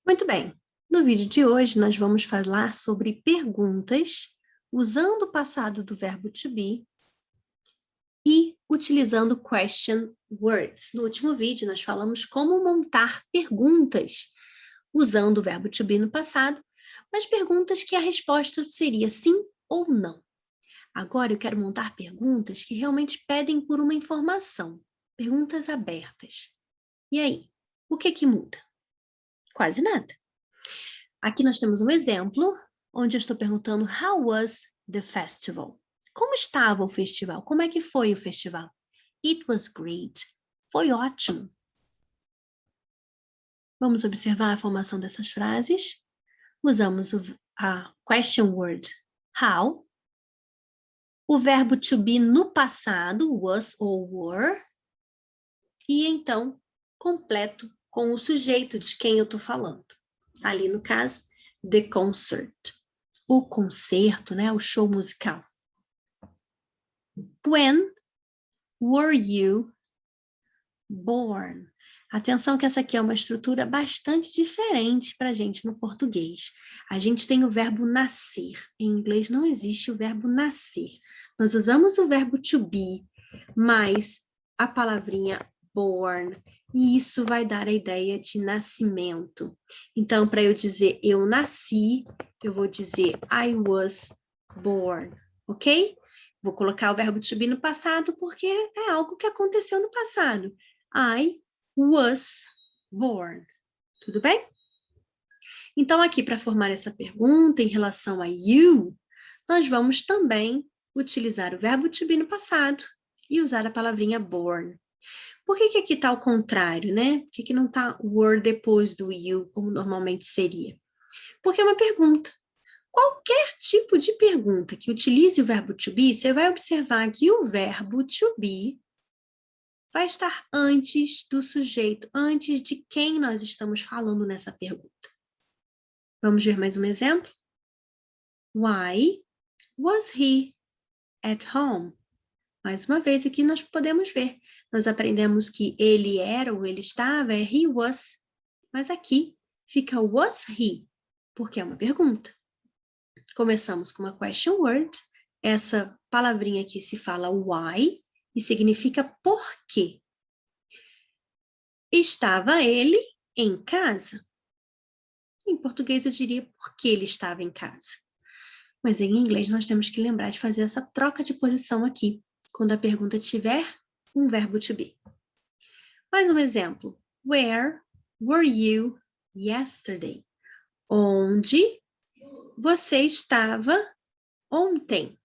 Muito bem, no vídeo de hoje nós vamos falar sobre perguntas usando o passado do verbo to be e utilizando question words. No último vídeo nós falamos como montar perguntas usando o verbo to be no passado, mas perguntas que a resposta seria sim ou não. Agora eu quero montar perguntas que realmente pedem por uma informação, perguntas abertas. E aí, o que muda? Quase nada. Aqui nós temos um exemplo, onde eu estou perguntando how was the festival? Como estava o festival? Como é que foi o festival? It was great. Foi ótimo. Vamos observar a formação dessas frases. Usamos a question word how. O verbo to be no passado, was ou were. E então, completo com o sujeito de quem eu estou falando. Ali no caso, the concert. O concerto, né? O show musical. When were you born? Atenção que essa aqui é uma estrutura bastante diferente para a gente no português. A gente tem o verbo nascer. Em inglês não existe o verbo nascer. Nós usamos o verbo to be, mas a palavrinha born, e isso vai dar a ideia de nascimento. Então, para eu dizer eu nasci, eu vou dizer I was born, ok? Vou colocar o verbo to be no passado porque é algo que aconteceu no passado. I was born. Tudo bem? Então, aqui para formar essa pergunta em relação a you, nós vamos também utilizar o verbo to be no passado e usar a palavrinha born. Por que aqui está ao contrário, né? Por que não está were depois do you, como normalmente seria? Porque é uma pergunta. Qualquer tipo de pergunta que utilize o verbo to be, você vai observar que o verbo to be vai estar antes do sujeito, antes de quem nós estamos falando nessa pergunta. Vamos ver mais um exemplo? Why was he at home? Mais uma vez aqui nós podemos ver. Nós aprendemos que ele era ou ele estava, é he was. Mas aqui fica was he, porque é uma pergunta. Começamos com uma question word. Essa palavrinha aqui se fala why e significa por quê. Estava ele em casa? Em português eu diria por que ele estava em casa. Mas em inglês nós temos que lembrar de fazer essa troca de posição aqui, quando a pergunta tiver um verbo to be. Mais um exemplo. Where were you yesterday? Onde você estava ontem?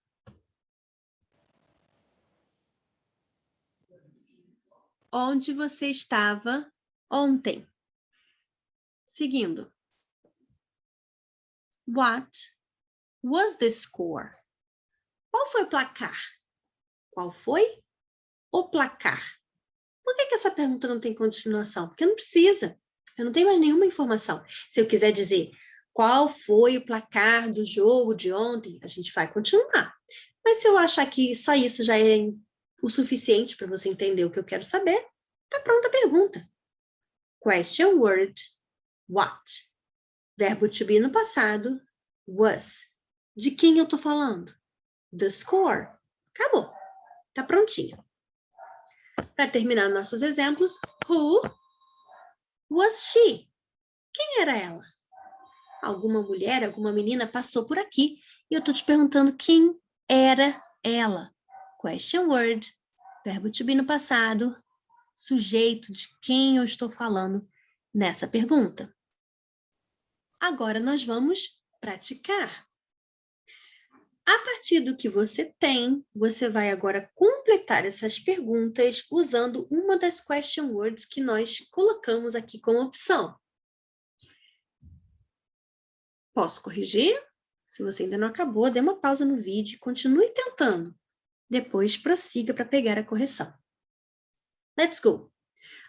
Onde você estava ontem? Seguindo. What was the score? Qual foi o placar? Qual foi o placar? Por que essa pergunta não tem continuação? Porque não precisa. Eu não tenho mais nenhuma informação. Se eu quiser dizer qual foi o placar do jogo de ontem, a gente vai continuar. Mas se eu achar que só isso já é o suficiente para você entender o que eu quero saber, tá pronta a pergunta. Question word, what? Verbo to be no passado, was. De quem eu tô falando? The score. Acabou. Tá prontinho. Para terminar nossos exemplos, who was she? Quem era ela? Alguma mulher, alguma menina passou por aqui e eu estou te perguntando quem era ela. Question word, verbo to be no passado, sujeito de quem eu estou falando nessa pergunta. Agora nós vamos praticar. A partir do que você tem, você vai agora completar essas perguntas usando uma das question words que nós colocamos aqui como opção. Posso corrigir? Se você ainda não acabou, dê uma pausa no vídeo e continue tentando. Depois prossiga para pegar a correção. Let's go!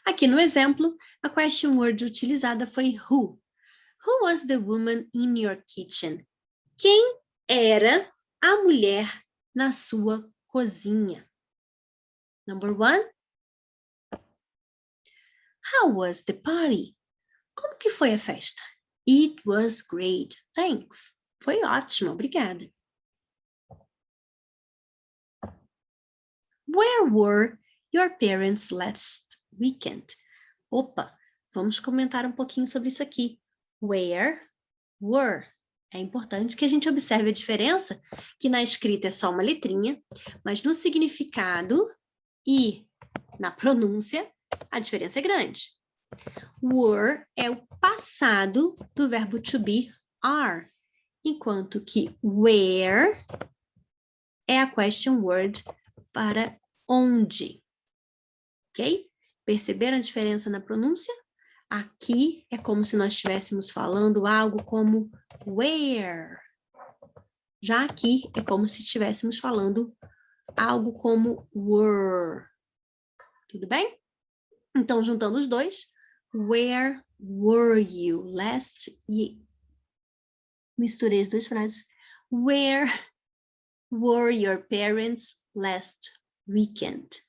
Aqui no exemplo, a question word utilizada foi who. Who was the woman in your kitchen? Quem era a mulher na sua cozinha? Number 1. How was the party? Como que foi a festa? It was great. Thanks. Foi ótimo, obrigada. Where were your parents last weekend? Opa, vamos comentar um pouquinho sobre isso aqui. Where were. É importante que a gente observe a diferença, que na escrita é só uma letrinha, mas no significado e na pronúncia, a diferença é grande. Were é o passado do verbo to be, are, enquanto que where é a question word para onde. Ok? Perceberam a diferença na pronúncia? Aqui é como se nós estivéssemos falando algo como where. Já aqui é como se estivéssemos falando algo como were. Tudo bem? Então, juntando os dois, where were you last year? Misturei as duas frases. Where were your parents last weekend?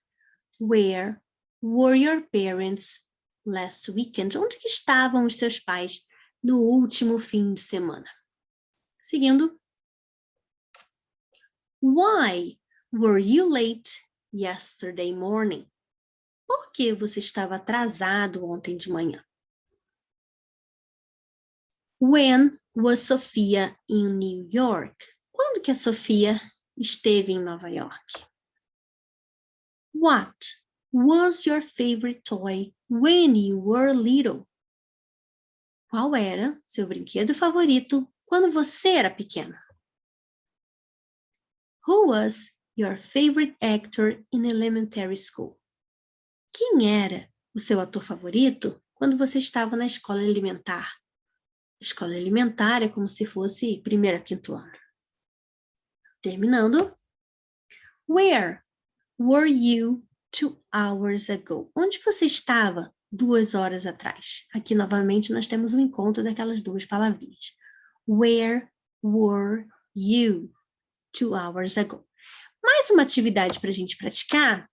Where were your parents last weekend? Onde que estavam os seus pais no último fim de semana? Seguindo. Why were you late yesterday morning? Por que você estava atrasado ontem de manhã? When was Sophia in New York? Quando que a Sofia esteve em Nova York? What was your favorite toy when you were little? Qual era seu brinquedo favorito quando você era pequena? Who was your favorite actor in elementary school? Quem era o seu ator favorito quando você estava na escola elementar? Escola elementar é como se fosse primeiro a quinto ano. Terminando. Where were you 2 hours ago? Onde você estava 2 horas atrás? Aqui, novamente, nós temos um encontro daquelas duas palavrinhas. Where were you 2 hours ago? Mais uma atividade para a gente praticar.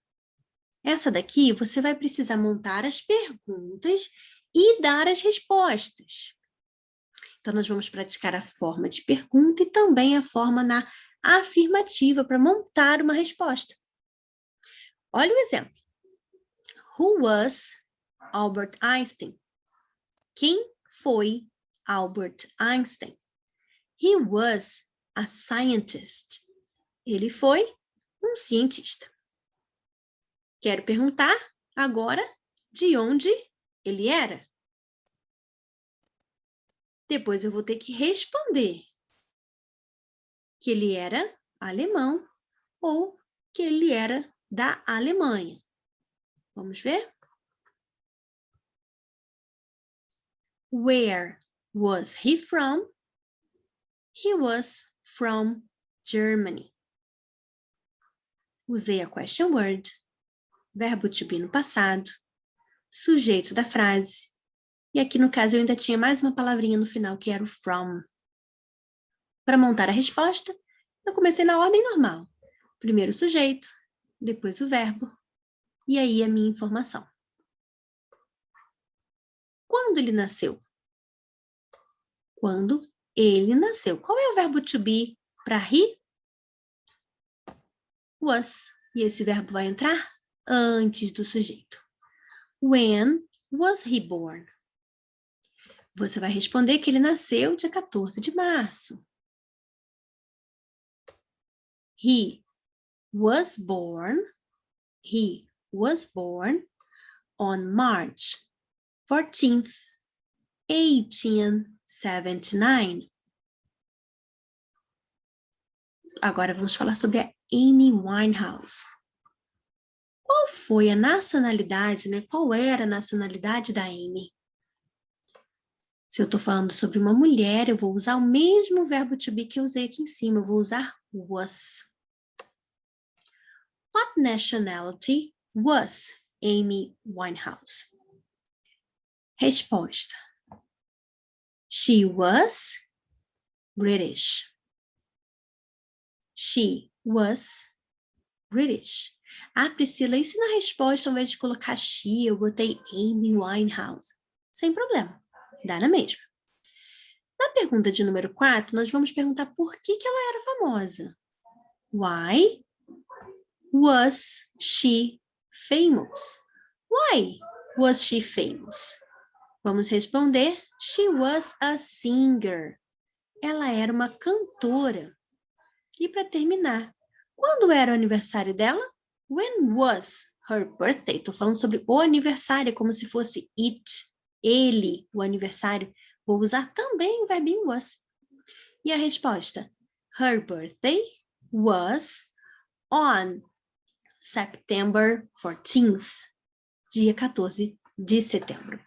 Essa daqui, você vai precisar montar as perguntas e dar as respostas. Então, nós vamos praticar a forma de pergunta e também a forma na afirmativa para montar uma resposta. Olha o exemplo. Who was Albert Einstein? Quem foi Albert Einstein? He was a scientist. Ele foi um cientista. Quero perguntar agora de onde ele era. Depois eu vou ter que responder que ele era alemão ou que ele era da Alemanha. Vamos ver? Where was he from? He was from Germany. Usei a question word, verbo to be no passado, sujeito da frase, e aqui no caso eu ainda tinha mais uma palavrinha no final que era o from. Para montar a resposta, eu comecei na ordem normal. Primeiro o sujeito, depois o verbo, e aí a minha informação. Quando ele nasceu? Quando ele nasceu. Qual é o verbo to be para he? Was. E esse verbo vai entrar antes do sujeito. When was he born? Você vai responder que ele nasceu dia 14 de março. He was born on March 14th, 1879. Agora vamos falar sobre a Amy Winehouse. Qual foi a nacionalidade, né? Qual era a nacionalidade da Amy? Se eu estou falando sobre uma mulher, eu vou usar o mesmo verbo to be que eu usei aqui em cima. Eu vou usar was. What nationality was Amy Winehouse? Resposta. She was British. She was British. Ah, Priscila, e se na resposta, ao invés de colocar she, eu botei Amy Winehouse? Sem problema, dá na mesma. Na pergunta de número 4, nós vamos perguntar por que ela era famosa. Why was she famous? Why was she famous? Vamos responder, she was a singer. Ela era uma cantora. E para terminar, quando era o aniversário dela? When was her birthday? Estou falando sobre o aniversário, como se fosse it, ele, o aniversário. Vou usar também o verbinho was. E a resposta? Her birthday was on September 14th, dia 14 de setembro.